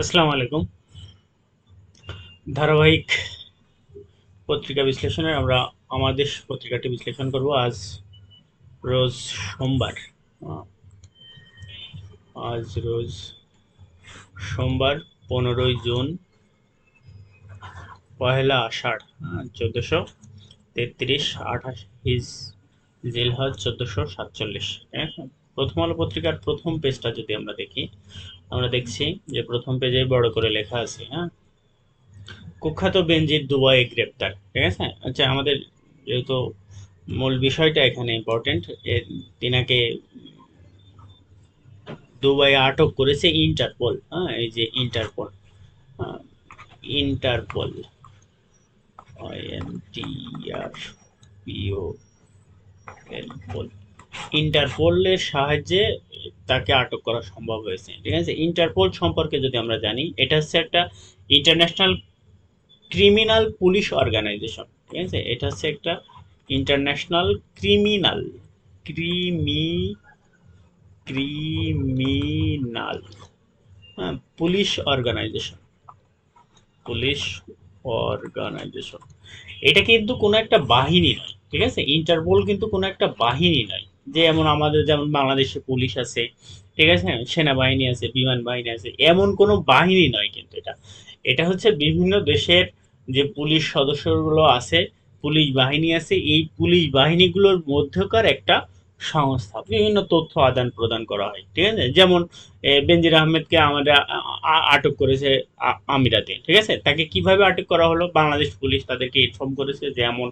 আসসালামু আলাইকুম। ধারাবাহিক পত্রিকা বিশ্লেষণে আমরা আমাদের পত্রিকাটি বিশ্লেষণ করব। আজ রোজ সোমবার। আহ, আজ রোজ সোমবার 15ই জুন, পহেলা আষাঢ়, 1433, 28 হিজ জিলহজ 1447। ঠিক আছে। প্রথম আলো পত্রিকার প্রথম পেজটা যদি আমরা দেখি, আমরা দেখছি যে প্রথম পেজে বড় করে লেখা আছে, হ্যাঁ, কুখ্যাত বেনজির দুবাইয়ে গ্রেপ্তার। ঠিক আছে। আচ্ছা, আমাদের যেহেতু মূল বিষয়টা এখানে ইম্পর্টেন্ট, তিনাকে দুবাইয়ে আটক করেছে ইন্টারপোল। হ্যাঁ, এই যে ইন্টারপোল, ইন্টারপোল, INTRPO, পোল, ইন্টারপোলের সাহায্যে তাকে আটক করা সম্ভব হয়েছে। ঠিক আছে। ইন্টারপোল সম্পর্কে যদি আমরা জানি, এটা হচ্ছে একটা ইন্টারন্যাশনাল ক্রিমিনাল পুলিশ অর্গানাইজেশন। ঠিক আছে। এটা হচ্ছে একটা ইন্টারন্যাশনাল ক্রিমিনাল ক্রিমি ক্রিমিনাল হ্যাঁ, পুলিশ অর্গানাইজেশন, পুলিশ অর্গানাইজেশন। এটা কিন্তু কোনো একটা বাহিনী নয়। ঠিক আছে। ইন্টারপোল কিন্তু কোনো একটা বাহিনী নয়, যে এমন আমাদের যেমন বাংলাদেশে পুলিশ আছে, ঠিক আছে, সেনাবাহিনী আছে, বিমান বাহিনী আছে, এমন কোনো বাহিনী নয় কিন্তু এটা। এটা হচ্ছে বিভিন্ন দেশের যে পুলিশ সদস্যগুলো আছে, পুলিশ বাহিনী আছে, এই পুলিশ বাহিনীগুলোর মধ্যকার একটা সংস্থা। বিভিন্ন তথ্য আদান প্রদান করা হয়। ঠিক আছে। যেমন বেনজির আহমেদকে আমাদের আটক করেছে আমিরাতে। ঠিক আছে। তাকে কিভাবে আটক করা হলো? বাংলাদেশ পুলিশ তাদেরকে ইনফর্ম করেছে যে এমন,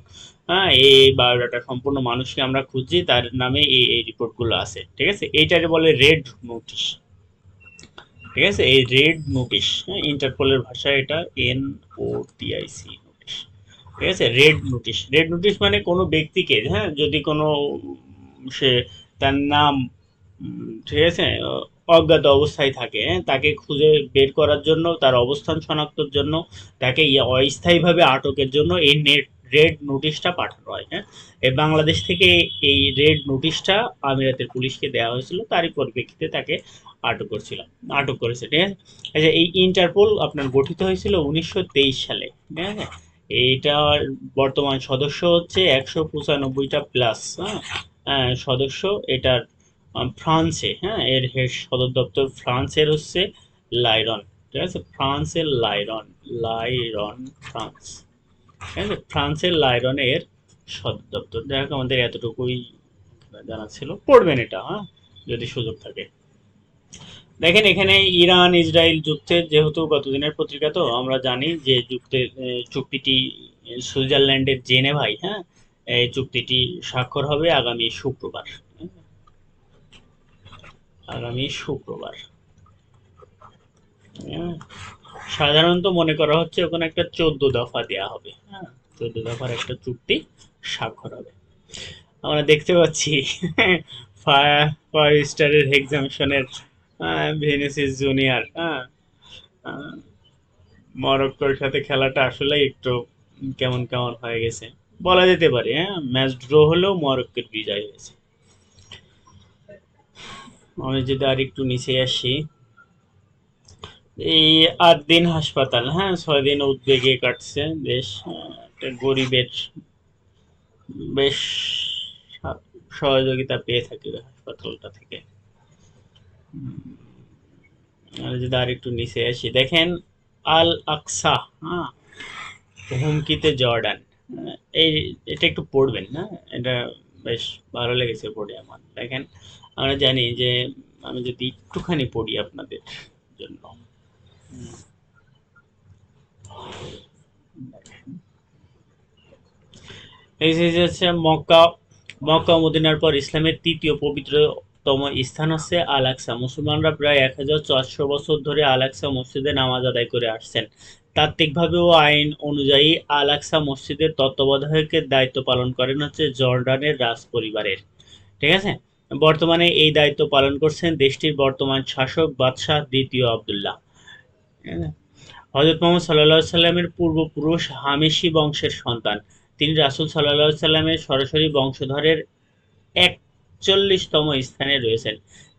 হ্যাঁ, এই বায়োডাটা সম্পূর্ণ মানুষকে আমরা খুঁজছি, তার নামে এই রিপোর্টগুলো আছে। ঠিক আছে। এইটাকে বলে রেড নোটিশ। ঠিক আছে। এই রেড নোটিশ, হ্যাঁ, ইন্টারপোলের ভাষায় এটা NOTIC নোটিশ। ঠিক আছে। রেড নোটিশ, রেড নোটিশ মানে কোনো ব্যক্তিকে, হ্যাঁ, যদি কোনো সে তার নাম, ঠিক আছে, অজ্ঞাত অবস্থায় থাকে, হ্যাঁ, তাকে খুঁজে বের করার জন্য, তার অবস্থান শনাক্তর জন্য, তাকে অস্থায়ীভাবে আটকের জন্য এই রেড নোটিশটা পাঠানো হয়। হ্যাঁ, এই বাংলাদেশ থেকে এই রেড নোটিশটা আমিরাতের পুলিশকে দেওয়া হয়েছিল, তারই পরিপ্রেক্ষিতে তাকে আটক করছিল, আটক করেছে। ঠিক আছে। আচ্ছা, এই ইন্টারপোল আপনার গঠিত হয়েছিল 1923 সালে। ঠিক আছে। এইটার বর্তমান সদস্য হচ্ছে 195টা প্লাস, হ্যাঁ, সদস্য। এটার ফ্রান্সে, হ্যাঁ, এর সদর দপ্তর ফ্রান্সের হচ্ছে লাইরন। ঠিক আছে। ফ্রান্সের লাইরন, লাইরন, ফ্রান্স। ঠিক আছে। ফ্রান্সের লাইরনের সদর দপ্তর। যাই হোক, আমাদের এতটুকুই জানা ছিল। পড়বেন এটা, হ্যাঁ, যদি সুযোগ থাকে। দেখেন, এখানে ইরান ইসরায়েল যুদ্ধের, যেহেতু গতদিনের পত্রিকা, তো আমরা জানি যে যুদ্ধের চুক্তিটি সুইজারল্যান্ডের জেনেভায়, হ্যাঁ, এই চুক্তিটি স্বাক্ষর হবে আগামী শুক্রবার। আগামী শুক্রবার। হ্যাঁ, সাধারণত মনে করা হচ্ছে ওখানে একটা 14 দফা দেয়া হবে। হ্যাঁ, 14 দফার একটা চুক্তি স্বাক্ষর হবে। আমরা দেখতে পাচ্ছি ফাইভ স্টারের এক্সামিশনের ভেনিসিয়াস জুনিয়র, হ্যাঁ, মরক্কোর সাথে খেলাটা আসলে একটু কেমন কেমন হয়ে গেছে বলা যেতে পারে। হ্যাঁ, ম্যাচ ড্র হলেও মরক্কোর বিজয় হয়েছে। আমি যদি আর একটু নিচে আসি, এই 8 দিন হাসপাতাল, হ্যাঁ, 6 দিন উদ্বেগে কাটছে দেশ। একটা গরিবের বেশ সহযোগিতা পেয়ে থাকে হাসপাতালটা থেকে। আমি যদি আর একটু নিচে আসি, দেখেন, আল আকসা, হ্যাঁ, হুমকিতে জর্ডান। এই, এটা একটু পড়বেন না, এটা বেশ ভালো লেগেছে পড়ে আমার। দেখেন, আমরা জানি যে, আমি যদি একটুখানি পড়ি আপনাদের জন্য। এই যে হচ্ছে মক্কা, মক্কা ও মদিনার পর ইসলামের তৃতীয় পবিত্রতম স্থান হচ্ছে আল আকসা। মুসলমানরা প্রায় 1400 বছর ধরে আল আকসা মসজিদে নামাজ আদায় করে আসছেন। তাত্ত্বিকভাবে ও আইন অনুযায়ী আল আকসা মসজিদের তত্ত্বাবধায়কের দায়িত্ব পালন করেন হচ্ছে জর্ডানের রাজ পরিবারের। ঠিক আছে। বর্তমানে এই দায়িত্ব পালন করছেন দেশটির বর্তমান শাসক বাদশাহ দ্বিতীয় আবদুল্লাহ। হজরত মোহাম্মদ সাল্লাহ সাল্লামের পূর্বপুরুষ হামেশি বংশের সন্তান। তিনি রাসূল সাল্লাল্লাহু আলাইহি সাল্লামের সরাসরি বংশধরের 41তম স্থানে রয়েছেন।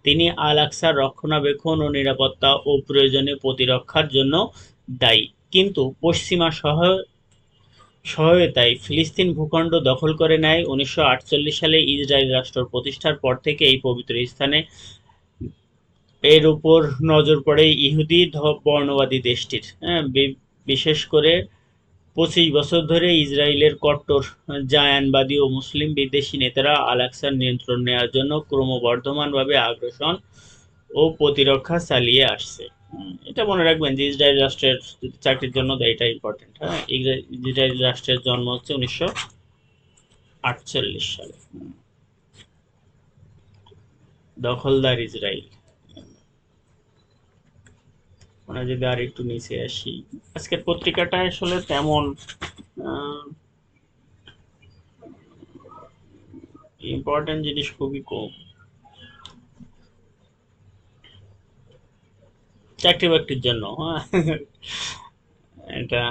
তিনি আল আকসার রক্ষণাবেক্ষণ ও নিরাপত্তা ও প্রয়োজনীয় প্রতিরক্ষার জন্য দায়ী। কিন্তু পশ্চিমা সহায়তায় ফিলিস্তিন ভূখণ্ড দখল করে নেয় 1948 সালে ইসরায়েল রাষ্ট্র প্রতিষ্ঠার পর থেকে এই পবিত্র স্থানে এর উপর নজর পড়ে ইহুদি বর্ণবাদী দেশটির। হ্যাঁ, বিশেষ করে 25 বছর ধরে ইসরায়েলের কট্টর জায়ানবাদী ও মুসলিম বিদ্বেষী নেতারা আল আকসার নিয়ন্ত্রণ নেওয়ার জন্য ক্রমবর্ধমানভাবে আগ্রাসন ও প্রতিরক্ষা চালিয়ে আসছে। এটা মনে রাখবেন যে ইসরায়েল রাষ্ট্রের চাকরির জন্য এটা ইম্পর্টেন্ট। হ্যাঁ, ইসরায়েল রাষ্ট্রের জন্ম হচ্ছে 1948 সালে। দখলদার ইসরায়েল। আমরা যদি আর একটু নিচে আসি, আজকের পত্রিকাটা আসলে তেমন ইম্পর্টেন্ট জিনিস খুবই কম। চাকরি বাকরির জন্য, হ্যাঁ, এটা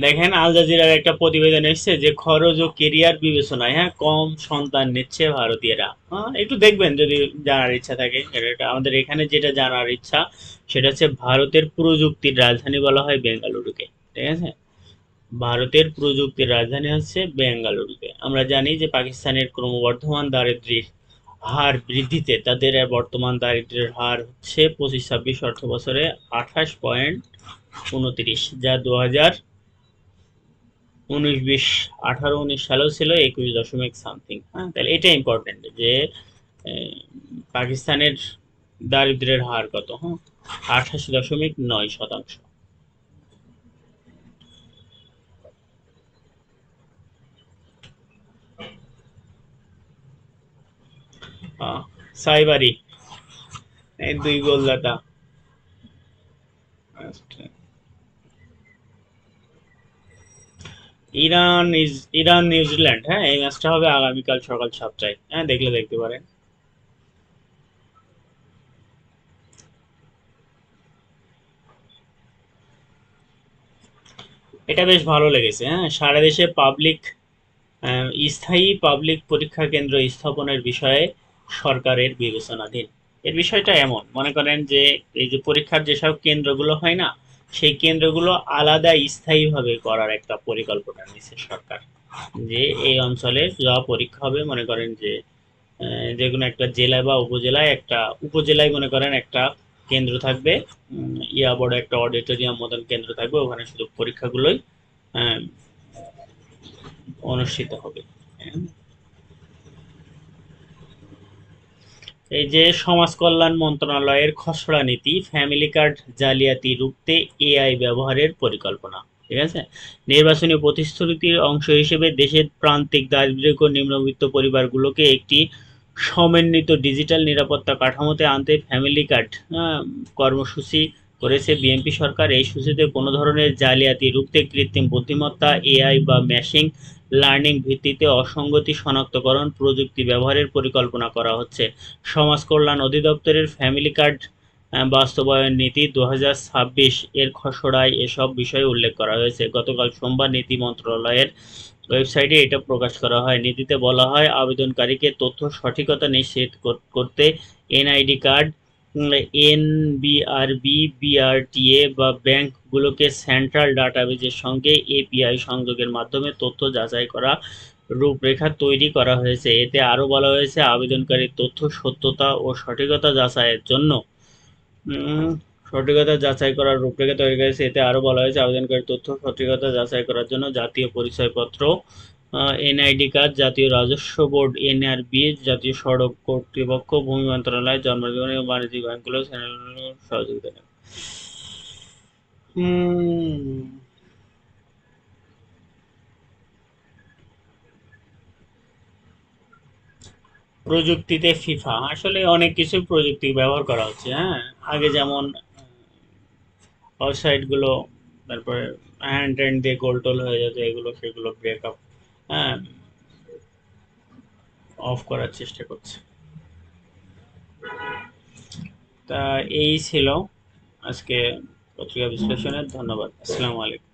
দেখেন আল জাজিরার একটা প্রতিবেদন এসেছে যে খরচ ও কেরিয়ার বিবেচনায়, হ্যাঁ, কম সন্তান নিচ্ছে ভারতীয়রা। হ্যাঁ, একটু দেখবেন যদি জানার ইচ্ছা থাকে। এটা আমাদের এখানে যেটা জানার ইচ্ছা সেটা হচ্ছে ভারতের প্রযুক্তির রাজধানী বলা হয় বেঙ্গালুরুকে। ঠিক আছে, ভারতের প্রযুক্তির রাজধানী হচ্ছে বেঙ্গালুরুতে। আমরা জানি যে পাকিস্তানের ক্রমবর্ধমান দারিদ্র্যের হার বৃদ্ধিতে তাদের বর্তমান দারিদ্র্যের হার হচ্ছে 25-26 অর্থ বছরে 28.29, যা 2019-20 18-19 সালেও ছিল 21 দশমিক সামথিং। হ্যাঁ, তাহলে এটা ইম্পর্টেন্ট যে পাকিস্তানের দারিদ্র্যের হার কত। হ্যাঁ, 88.9%। সাইবারি এই 2 গোলদাতা। ইরান নিউজিল্যান্ড, হ্যাঁ, এই ম্যাচটা হবে আগামীকাল সকাল 7টায়। হ্যাঁ, দেখলে দেখতে পারেন। এটা বেশ ভালো লেগেছে। হ্যাঁ, সারা দেশে স্থায়ী পাবলিক পরীক্ষা কেন্দ্র স্থাপনের বিষয়ে সরকারের বিবেচনাধীন। এর বিষয়টা এমন, মনে করেন যে এই যে পরীক্ষার যেসব কেন্দ্রগুলো হয় না, সেই কেন্দ্রগুলো আলাদা স্থায়ীভাবে করার একটা পরিকল্পনা নিয়েছে সরকার। যে এই অঞ্চলে যা পরীক্ষা হবে, মনে করেন যে যে কোনো একটা জেলায় বা উপজেলায়, একটা উপজেলায় মনে করেন একটা কেন্দ্র থাকবে, বড় একটা অডিটোরিয়াম মতন কেন্দ্র থাকবে, ওখানে শুধু পরীক্ষাগুলোই আহ, অনুষ্ঠিত হবে। এই যে সমাজ কল্যাণ মন্ত্রণালয়ের খসড়া নীতি, ফ্যামিলি কার্ড জালিয়াতি রুখতে এআই ব্যবহারের পরিকল্পনা। ঠিক আছে, নির্বাচনী প্রতিশ্রুতির অংশ হিসেবে দেশের প্রান্তিক দারিদ্র্য ও নিম্নবিত্ত পরিবারগুলোকে একটি সমন্বিত ডিজিটাল নিরাপত্তা কাঠামোতে আনতে ফ্যামিলি কার্ড কর্মসূচি করেছে বিএনপি সরকার। এই সূচিতে কোনো ধরনের জালিয়াতি রুখতে কৃত্রিম বুদ্ধিমত্তা, এআই বা মেশিন লার্নিং ভিত্তিতে অসঙ্গতি শনাক্তকরণ প্রযুক্তি ব্যবহারের পরিকল্পনা করা হচ্ছে। সমাজ কল্যাণ অধিদপ্তরের ফ্যামিলি কার্ড বাস্তবায়ন নীতি 2026 এর খসড়ায় এসব বিষয় উল্লেখ করা হয়েছে। গতকাল সোমবার নীতি মন্ত্রণালয়ের ওয়েবসাইটে এটা প্রকাশ করা হয়। নীতিতে বলা হয়, আবেদনকারীকে তথ্য সঠিকতা নিশ্চিত করতে এনআইডি কার্ড, এনবিআরবি, বিআরটিএ বা ব্যাংকগুলোকে সেন্ট্রাল ডাটাবেজের সঙ্গে এপিআই সংযোগের মাধ্যমে তথ্য যাচাই করা রূপরেখা তৈরি করা হয়েছে। এতে আরও বলা হয়েছে, আবেদনকারীর তথ্য সত্যতা ও সঠিকতা যাচাইয়ের জন্য সঠিকতা যাচাই করার রূপরেখা তৈরি করেছে। এতে আরও বলা হয়েছে, আবেদনকারীর তথ্য সঠিকতা যাচাই করার জন্য জাতীয় পরিচয়পত্র, এনআইডি কার্ড, জাতীয় রাজস্ব বোর্ড এনআরবি, জাতীয় সড়ক কর্তৃপক্ষ, ভূমি মন্ত্রণালয়, জন্মজীবন এবং বাণিজ্যিক ব্যাংকগুলো সহযোগিতা নেবে। প্রযুক্তিতে ফিফা, আসলে অনেক কিছু প্রযুক্তি ব্যবহার করা হচ্ছে। হ্যাঁ, আগে যেমন ওয়েবসাইটগুলো, তারপরে হ্যান্ড হ্যান্ড দিয়ে গোল টোল হয়ে যেত, এগুলো সেগুলো ব্রেকআপ, হ্যাঁ, অফ করার চেষ্টা করছে। তা এই ছিল আজকে পত্রিকা বিশ্লেষণের। ধন্যবাদ। আসসালামু আলাইকুম।